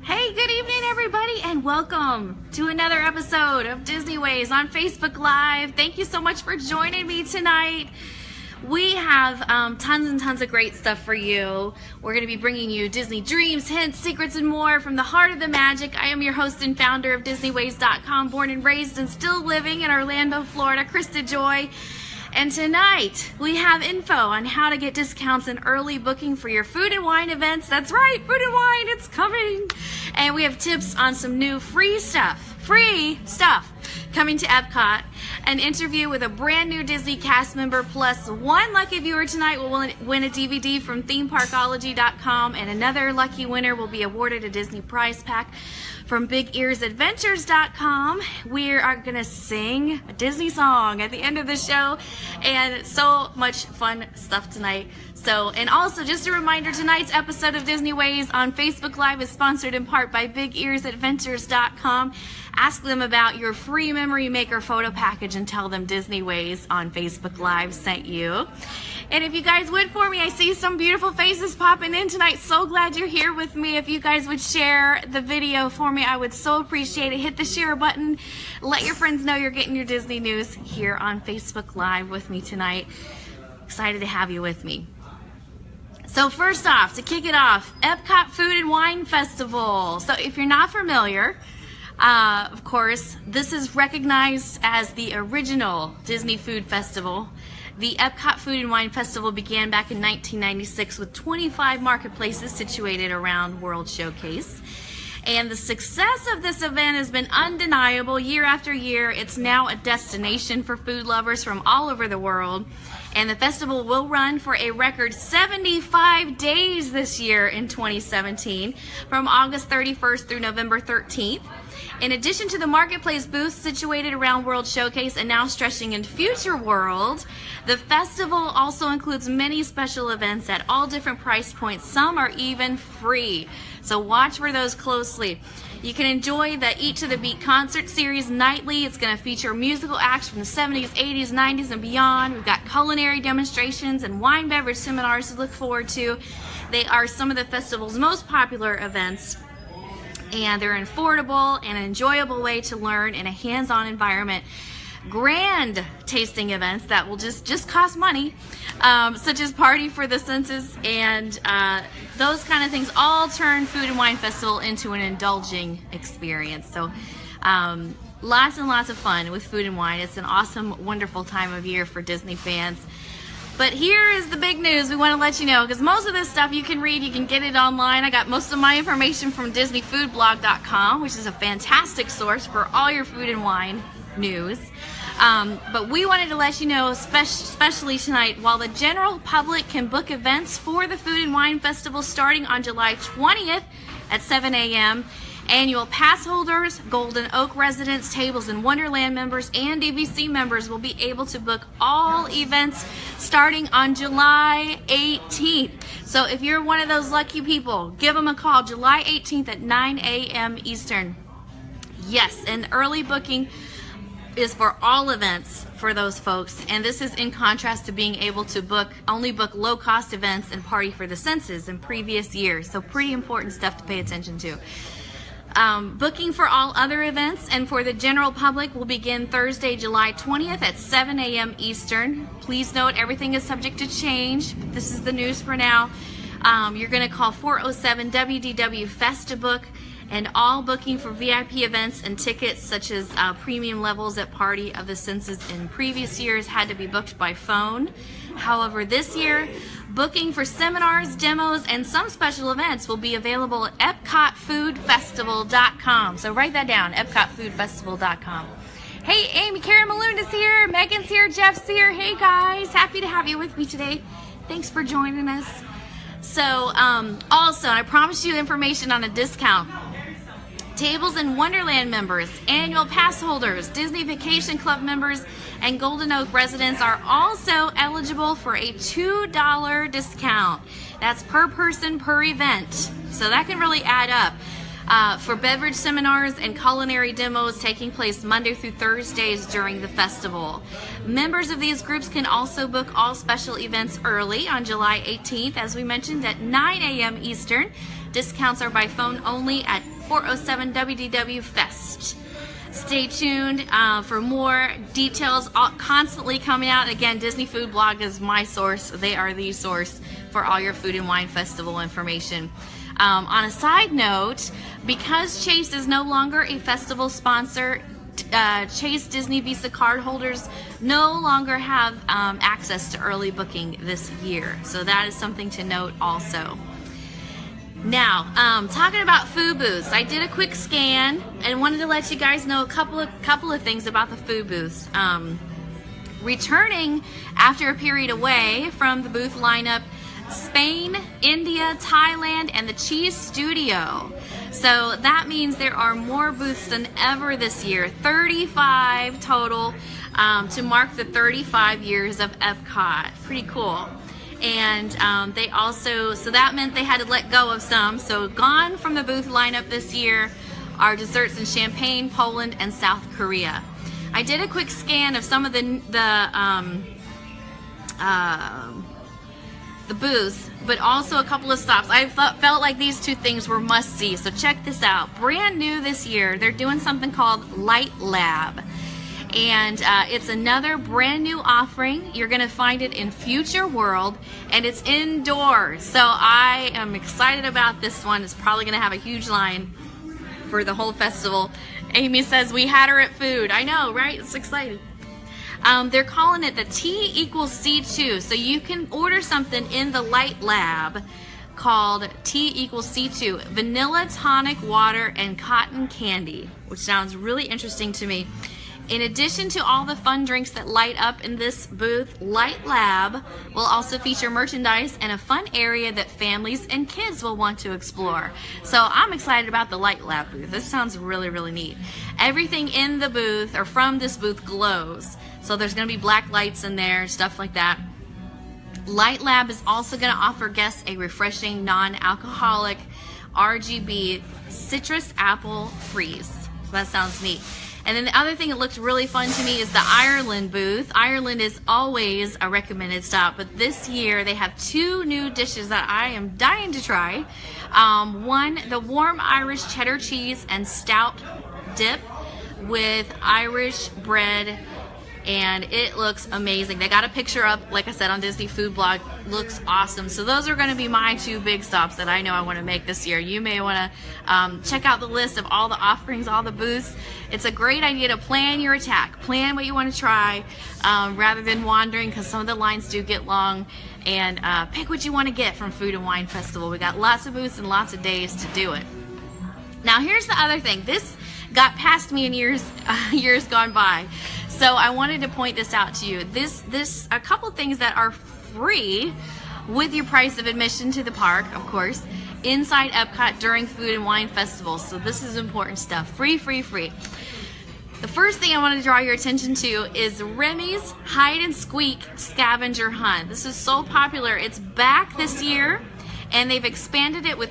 Hey, good evening, everybody, and welcome to another episode of Disney Ways on Facebook Live. Thank you so much for joining me tonight. We have tons and tons of great stuff for you. We're going to be bringing you Disney dreams, hints, secrets, and more from the heart of the magic. I am your host and founder of DisneyWays.com, born and raised and still living in Orlando, Florida, Krista Joy. And tonight, we have info on how to get discounts and early booking for your food and wine events. That's right, food and wine, it's coming. And we have tips on some new free stuff coming to Epcot. An interview with a brand new Disney cast member, plus one lucky viewer tonight will win a DVD from themeparkology.com, and another lucky winner will be awarded a Disney prize pack from BigEarsAdventures.com. We are going to sing a Disney song at the end of the show, and so much fun stuff tonight. And also, just a reminder, tonight's episode of Disney Ways on Facebook Live is sponsored in part by BigEarsAdventures.com. Ask them about your free Memory Maker photo package and tell them Disney Ways on Facebook Live sent you. And if you guys would for me, I see some beautiful faces popping in tonight. So glad you're here with me. If you guys would share the video for me, I would so appreciate it. Hit the share button. Let your friends know you're getting your Disney news here on Facebook Live with me tonight. Excited to have you with me. So first off, to kick it off, Epcot Food and Wine Festival. So if you're not familiar, of course, this is recognized as the original Disney Food Festival. The Epcot Food and Wine Festival began back in 1996 with 25 marketplaces situated around World Showcase. And the success of this event has been undeniable year after year. It's now a destination for food lovers from all over the world. And the festival will run for a record 75 days this year in 2017, from August 31st through November 13th. In addition to the marketplace booths situated around World Showcase and now stretching into Future World, the festival also includes many special events at all different price points. Some are even free, so watch for those closely. You can enjoy the Eat to the Beat concert series nightly. It's going to feature musical acts from the 70s, 80s, 90s, and beyond. We've got culinary demonstrations and wine beverage seminars to look forward to. They are some of the festival's most popular events, and they're an affordable and enjoyable way to learn in a hands-on environment. Grand tasting events that will just cost money, such as Party for the Senses and those kind of things, all turn Food and Wine Festival into an indulging experience. So lots and lots of fun with food and wine. It's an awesome, wonderful time of year for Disney fans. But here is the big news we want to let you know, because most of this stuff you can read, you can get it online. I got most of my information from DisneyFoodBlog.com, which is a fantastic source for all your food and wine news. But we wanted to let you know, especially tonight, while the general public can book events for the Food and Wine Festival starting on July 20th at 7 a.m., annual pass holders, Golden Oak residents, Tables in Wonderland members, and DVC members will be able to book all events starting on July 18th. So if you're one of those lucky people, give them a call July 18th at 9 a.m. Eastern. Yes, and early booking is for all events for those folks, and this is in contrast to being able to only book low-cost events and Party for the Senses in previous years. So pretty important stuff to pay attention to. Booking for all other events and for the general public will begin Thursday, July 20th at 7 a.m. Eastern. Please note everything is subject to change, but this is the news for now. You're going to call 407-WDW-FEST to book, and all booking for VIP events and tickets such as premium levels at Party of the Senses in previous years had to be booked by phone. However, this year, booking for seminars, demos, and some special events will be available at EpcotFoodFestival.com. So write that down, EpcotFoodFestival.com. Hey, Amy Karen Malone is here, Megan's here, Jeff's here. Hey guys, happy to have you with me today. Thanks for joining us. So also, I promised you information on a discount. Tables in Wonderland members, annual pass holders, Disney Vacation Club members, and Golden Oak residents are also eligible for a $2 discount. That's per person per event. So that can really add up. For beverage seminars and culinary demos taking place Monday through Thursdays during the festival. Members of these groups can also book all special events early on July 18th, as we mentioned, at 9 a.m. Eastern. Discounts are by phone only at 407 WDW Fest. Stay tuned for more details constantly coming out. Again, Disney Food Blog is my source. They are the source for all your Food and Wine Festival information. On a side note, because Chase is no longer a festival sponsor, Chase Disney Visa card holders no longer have access to early booking this year. So that is something to note also. Now, talking about food booths, I did a quick scan and wanted to let you guys know a couple of things about the food booths. Returning after a period away from the booth lineup, Spain, India, Thailand, and the Cheese Studio. So that means there are more booths than ever this year, 35 total, to mark the 35 years of Epcot. Pretty cool. And they also, so that meant they had to let go of some. So gone from the booth lineup this year are desserts in Champagne, Poland, and South Korea. I did a quick scan of some of the booths, but also a couple of stops. I felt like these two things were must-see, so check this out. Brand new this year, they're doing something called Light Lab. And it's another brand new offering. You're gonna find it in Future World, and it's indoors. So I am excited about this one. It's probably gonna have a huge line for the whole festival. Amy says, we had her at food. I know, right? It's exciting. They're calling it the T equals C2. So you can order something in the Light Lab called T equals C2. Vanilla tonic water and cotton candy, which sounds really interesting to me. In addition to all the fun drinks that light up in this booth, Light Lab will also feature merchandise and a fun area that families and kids will want to explore. So I'm excited about the Light Lab booth. This sounds really, really neat. Everything in the booth or from this booth glows. So there's going to be black lights in there, stuff like that. Light Lab is also going to offer guests a refreshing non-alcoholic RGB citrus apple freeze. So that sounds neat. And then the other thing that looked really fun to me is the Ireland booth. Ireland is always a recommended stop, but this year they have two new dishes that I am dying to try. One, the warm Irish cheddar cheese and stout dip with Irish bread, and it looks amazing. They got a picture up, like I said, on Disney Food Blog. Looks awesome. So those are going to be my two big stops that I know I want to make this year. You may want to check out the list of all the offerings, all the booths. It's a great idea to plan your attack. Plan what you want to try rather than wandering, because some of the lines do get long. And pick what you want to get from Food and Wine Festival. We got lots of booths and lots of days to do it. Now here's the other thing. This got past me in years gone by. So I wanted to point this out to you. A couple things that are free with your price of admission to the park, of course, inside Epcot during Food and Wine Festival. So this is important stuff. Free, free, free. The first thing I want to draw your attention to is Remy's Hide and Squeak Scavenger Hunt. This is so popular. It's back this year, and they've expanded it with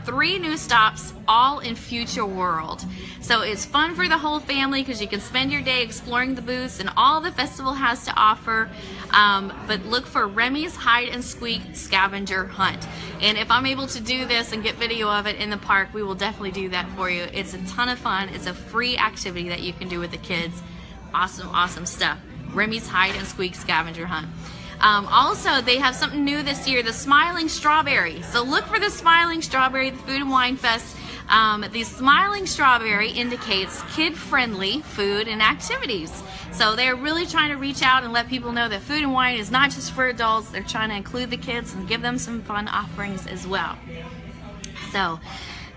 3 new stops, all in Future World. So it's fun for the whole family because you can spend your day exploring the booths and all the festival has to offer. But look for Remy's Hide and Squeak Scavenger Hunt. And if I'm able to do this and get video of it in the park, we will definitely do that for you. It's a ton of fun. It's a free activity that you can do with the kids. Awesome, awesome stuff. Remy's Hide and Squeak Scavenger Hunt. Also, they have something new this year, the Smiling Strawberry. So look for the Smiling Strawberry, the Food and Wine Fest. The Smiling Strawberry indicates kid-friendly food and activities. So they're really trying to reach out and let people know that food and wine is not just for adults. They're trying to include the kids and give them some fun offerings as well. So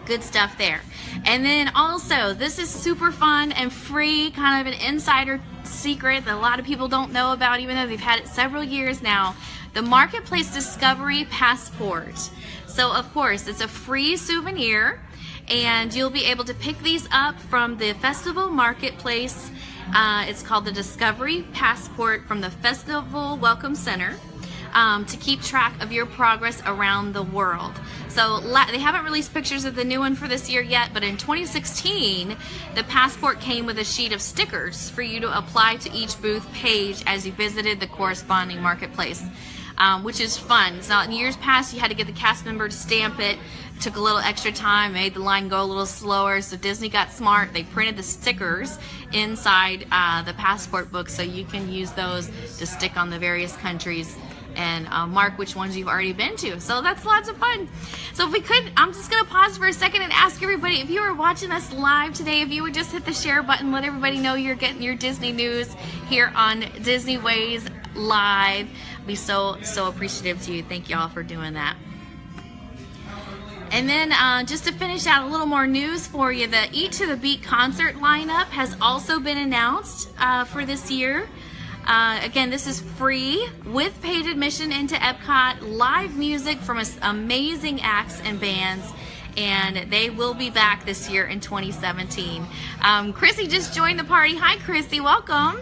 good stuff there. And then also, this is super fun and free, kind of an insider secret that a lot of people don't know about, even though they've had it several years now. The Marketplace Discovery Passport. So of course, it's a free souvenir, and you'll be able to pick these up from the Festival Marketplace. It's called the Discovery Passport from the Festival Welcome Center. To keep track of your progress around the world. So they haven't released pictures of the new one for this year yet, but in 2016, the passport came with a sheet of stickers for you to apply to each booth page as you visited the corresponding marketplace. which is fun. So in years past, you had to get the cast member to stamp it. Took a little extra time, made the line go a little slower, so Disney got smart. They printed the stickers inside the passport book, so you can use those to stick on the various countries and mark which ones you've already been to. So that's lots of fun. So if we could, I'm just gonna pause for a second and ask everybody, if you are watching us live today, if you would just hit the share button, let everybody know you're getting your Disney news here on Disney Ways Live. I'd be so appreciative to you. Thank you all for doing that. And then just to finish out a little more news for you, the Eat to the Beat concert lineup has also been announced for this year. Again, this is free with paid admission into Epcot, live music from amazing acts and bands, and they will be back this year in 2017. Chrissy just joined the party. Hi, Chrissy, welcome.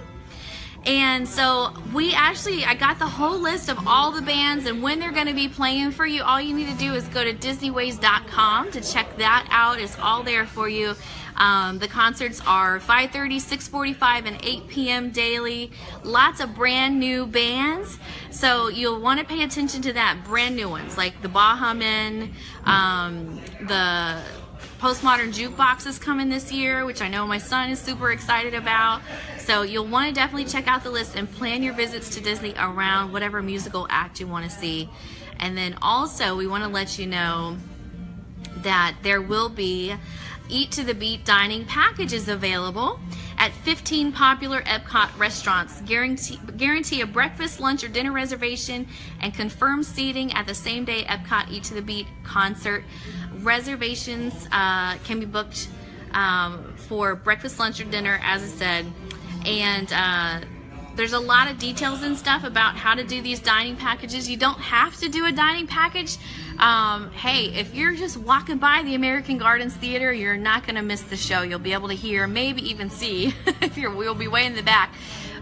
And so I got the whole list of all the bands and when they're going to be playing for you. All you need to do is go to disneyways.com to check that out. It's all there for you. The concerts are 5:30, 6:45, and 8 p.m. daily. Lots of brand new bands. So you'll want to pay attention to that. Brand new ones like the Baha Men, the Postmodern Jukebox is coming this year, which I know my son is super excited about. So you'll want to definitely check out the list and plan your visits to Disney around whatever musical act you want to see. And then also we want to let you know that there will be Eat to the Beat dining packages available at 15 popular Epcot restaurants. Guarantee a breakfast, lunch, or dinner reservation and confirm seating at the same day Epcot Eat to the Beat concert. Reservations can be booked for breakfast, lunch, or dinner, as I said. And there's a lot of details and stuff about how to do these dining packages. You don't have to do a dining package. Hey, if you're just walking by the American Gardens Theater, you're not going to miss the show. You'll be able to hear, maybe even see, if we'll be way in the back.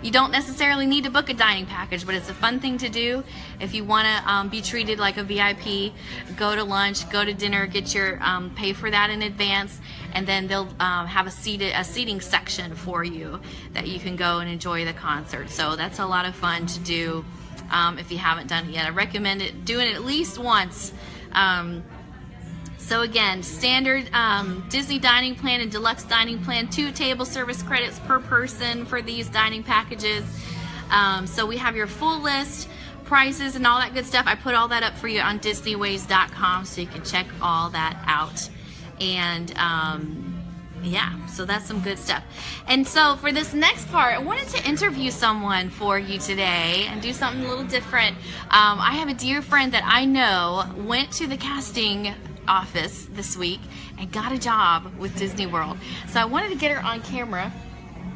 You don't necessarily need to book a dining package, but it's a fun thing to do. If you want to be treated like a VIP, go to lunch, go to dinner, get your pay for that in advance, and then they'll have a seating section for you that you can go and enjoy the concert. So that's a lot of fun to do if you haven't done it yet. I recommend doing it at least once. So again, standard Disney dining plan and deluxe dining plan, 2 table service credits per person for these dining packages. So we have your full list, prices, and all that good stuff. I put all that up for you on disneyways.com so you can check all that out. And yeah, so that's some good stuff. And so for this next part, I wanted to interview someone for you today and do something a little different. I have a dear friend that I know went to the casting office this week and got a job with Disney World. So I wanted to get her on camera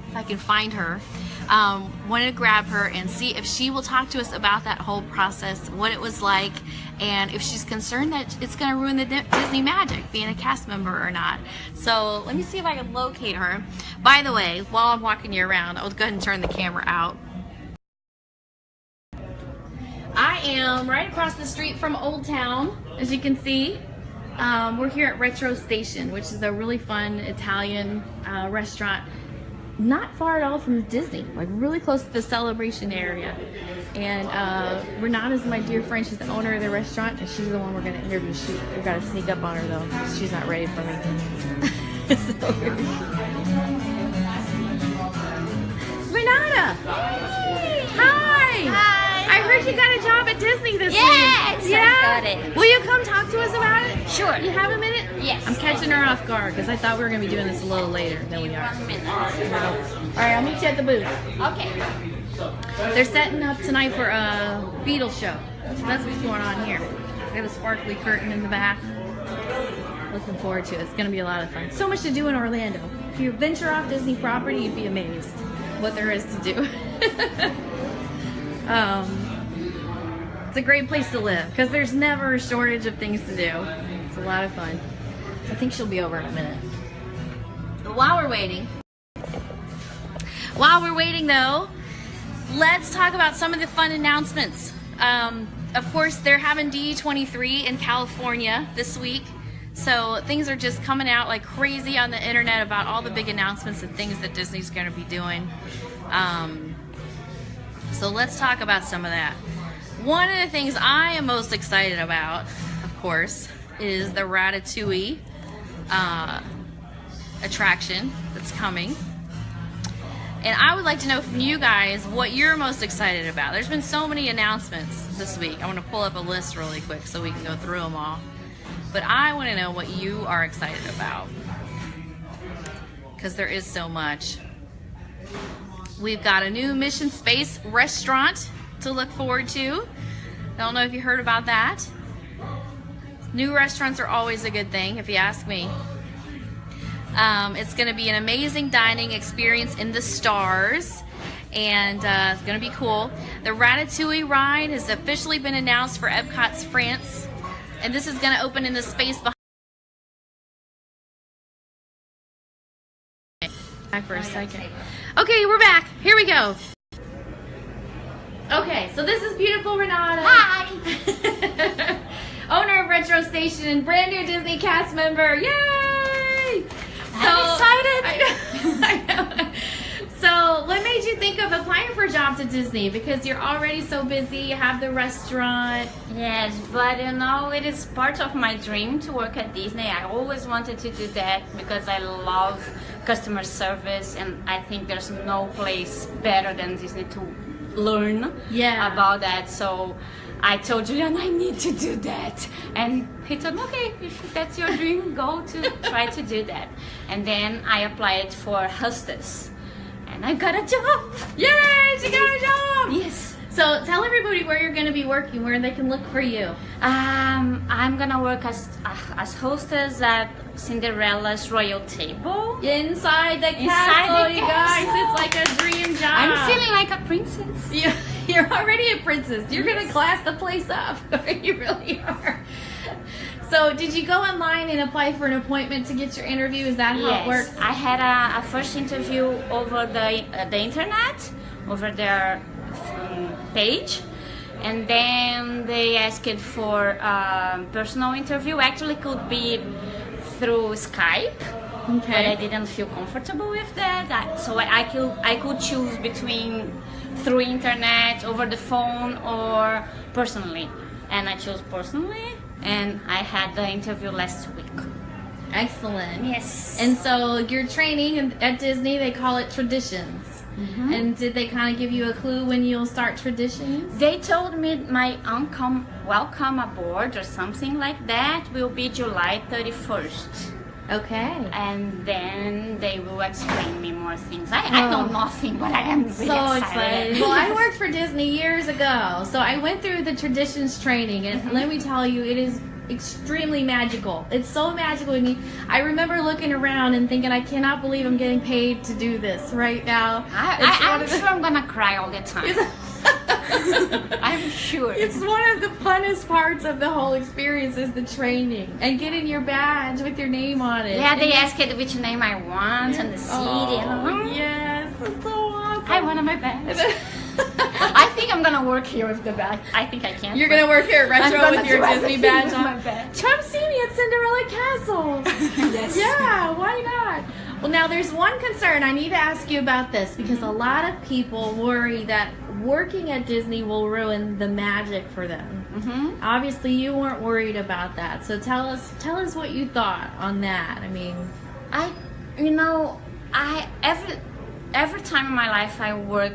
if I can find her. Wanted to grab her and see if she will talk to us about that whole process, what it was like, and if she's concerned that it's going to ruin the Disney magic being a cast member or not. So let me see if I can locate her. By the way, while I'm walking you around, I'll go ahead and turn the camera out. I am right across the street from Old Town, as you can see. We're here at Retro Station, which is a really fun Italian restaurant. Not far at all from Disney, like really close to the Celebration area. And Renata's my dear friend. She's the owner of the restaurant, and she's the one we're going to interview. We've got to sneak up on her though, because she's not ready for me. Renata! Hey. Hi! Hi! I heard you got a job at Disney this week. Yes! Yeah? I got it. Will you come talk to us about it? Sure. You have a minute? Yes. I'm catching her off guard because I thought we were going to be doing this a little later than we are. 1 minute. All right, I'll meet you at the booth. Okay. They're setting up tonight for a Beatles show. So that's what's going on here. Got a sparkly curtain in the back. Looking forward to it. It's going to be a lot of fun. So much to do in Orlando. If you venture off Disney property, you'd be amazed what there is to do. It's a great place to live because there's never a shortage of things to do. It's a lot of fun. I think she'll be over in a minute. But while we're waiting though, let's talk about some of the fun announcements. Of course, they're having D23 in California this week. So things are just coming out like crazy on the internet about all the big announcements and things that Disney's going to be doing. So let's talk about some of that. One of the things I am most excited about, of course, is the Ratatouille attraction that's coming. And I would like to know from you guys what you're most excited about. There's been so many announcements this week. I want to pull up a list really quick so we can go through them all. But I want to know what you are excited about, because there is so much. We've got a new Mission Space restaurant to look forward to. I don't know if you heard about that. New restaurants are always a good thing, if you ask me. It's going to be an amazing dining experience in the stars, and it's going to be cool. The Ratatouille ride has officially been announced for Epcot's France, and this is going to open in the space behind. Back for a second. Okay, we're back. Here we go. Okay, so this is beautiful Renata. Hi! Owner of Retro Station and brand new Disney cast member. Yay! I'm excited. I know. So, what made you think of applying for a job to Disney? Because you're already so busy, you have the restaurant. Yes, but you know, it is part of my dream to work at Disney. I always wanted to do that because I love customer service, and I think there's no place better than Disney to learn about that. So I told Julian I need to do that, and he told me, okay, if that's your dream, go to try to do that. And then I applied for hostess, and I got a job. Yay, she got a job! Yes. So tell everybody where you're going to be working, where they can look for you. I'm gonna work as hostess at Cinderella's royal table. Inside the castle, you guys. It's like a dream job. I'm feeling like a princess. You're already a princess. You're going to class the place up. You really are. So did you go online and apply for an appointment to get your interview? Is that how it works? I had a first interview over the internet, over their page, and then they asked for a personal interview. Actually, could be through Skype, but I didn't feel comfortable with that. So I could choose between through internet, over the phone, or personally, and I chose personally. And I had the interview last week. Excellent. Yes. And so your training at Disney, they call it Traditions. Mm-hmm. And did they kind of give you a clue when you'll start Traditions? They told me my welcome aboard or something like that will be July 31st. Okay. And then they will explain me more things. I know nothing, but I am really excited. Well, I worked for Disney years ago, so I went through the Traditions training, and let me tell you, it is extremely magical. It's so magical to me. I remember looking around and thinking, I cannot believe I'm getting paid to do this right now. I'm sure I'm gonna cry all the time. I'm sure. It's one of the funnest parts of the whole experience is the training and getting your badge with your name on it. Yeah, they asked which name I want and the city. Yes, it's so awesome. I wanted my badge. I think I'm gonna work here with the badge. I think I can. You're gonna work here at Retro with your Disney badge on. My badge. Come see me at Cinderella Castle. Yes. Yeah, why not? Well, now there's one concern. I need to ask you about this because a lot of people worry that working at Disney will ruin the magic for them. Mm-hmm. Obviously, you weren't worried about that. So tell us what you thought on that. I mean, every time in my life I work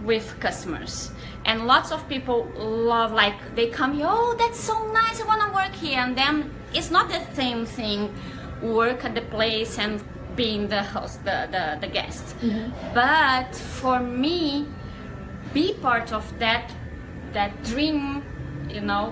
with customers, and lots of people love, like, they come here, oh, that's so nice, I want to work here, and then it's not the same thing work at the place and being the host, the guest. Mm-hmm. But for me, be part of that dream,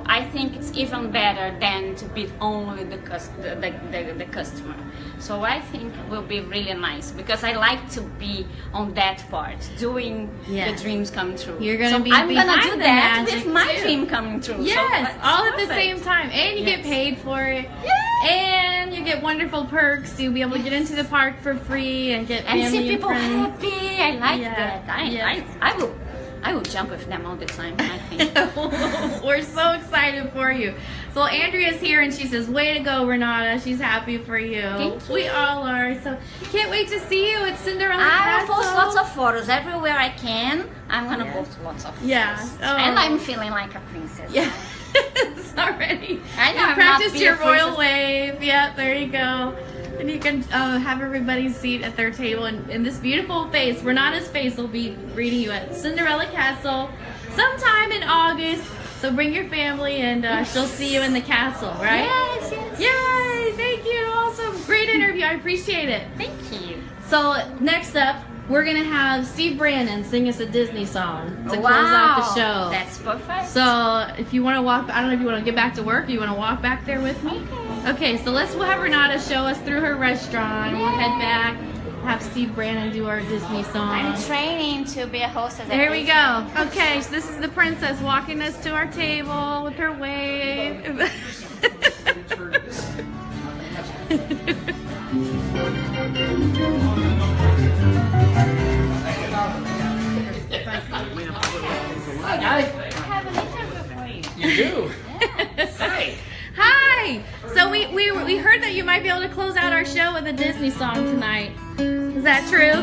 I think it's even better than to be only the customer. So I think it will be really nice because I like to be on that part, doing the dreams come true. You're gonna be I'm behind gonna do the that magic with my too. dream coming true. Yes, so all perfect. at the same time, and you get paid for it. Yes. And you get wonderful perks. You'll be able to get into the park for free and get family see people and friends. happy. I like that. I will I will jump with them all the time, I think. We're so excited for you. So Andrea's here and she says, way to go, Renata. She's happy for you. Thank you. We all are. So can't wait to see you at Cinderella I Castle. will post lots of photos everywhere I can. I'm gonna post lots of photos. Yeah. Oh. And I'm feeling like a princess. Yeah. It's already. I know, You I'm practiced not your being a royal princess. wave. Yeah, there you go. And you can have everybody's seat at their table. And this beautiful face, Renata's face, will be greeting you at Cinderella Castle sometime in August. So bring your family and she'll see you in the castle, right? Yes, yes. Yay! Thank you. Awesome. Great interview. I appreciate it. Thank you. So next up, we're going to have Steve Brandon sing us a Disney song to close out the show. That's perfect. So if you want to walk, I don't know if you want to get back to work, or you want to walk back there with me? Okay, so we'll have Renata show us through her restaurant. We'll head back, have Steve Brandon do our Disney song. I'm training to be a hostess. There we go. Okay, so this is the princess walking us to our table with her wave. Hi. I have an interview for you. You do? Hi. Hi! So we heard that you might be able to close out our show with a Disney song tonight. Is that true?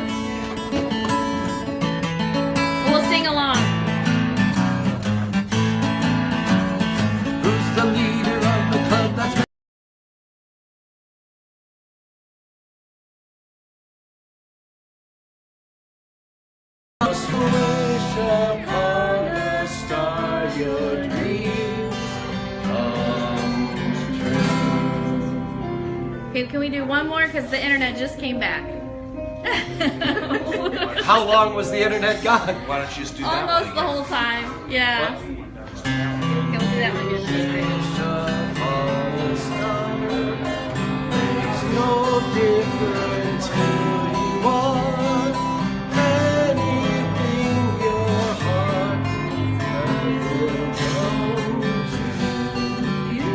We'll sing along. Who's the leader of the club that's just wish upon a star your dreams come true. Okay, can we do one more? Because the internet just came back. How long was the internet gone? Why don't you just do that Almost one the again? whole time. Yeah. Okay, we'll do that one again. Wish upon a star. Makes no difference who you are. Anything your heart will come to you.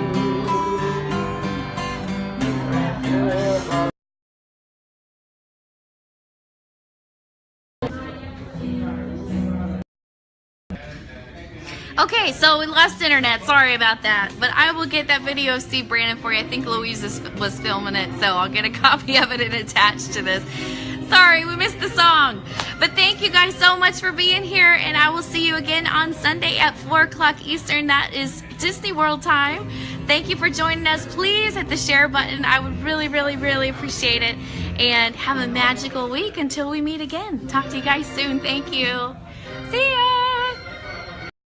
Your heart. Okay, so we lost internet. Sorry about that. But I will get that video of Steve Brandon for you. I think Louise was filming it, so I'll get a copy of it and attached to this. Sorry, we missed the song. But thank you guys so much for being here, and I will see you again on Sunday at 4 o'clock Eastern. That is Disney World time. Thank you for joining us. Please hit the share button. I would really, really, really appreciate it. And have a magical week until we meet again. Talk to you guys soon. Thank you. See ya.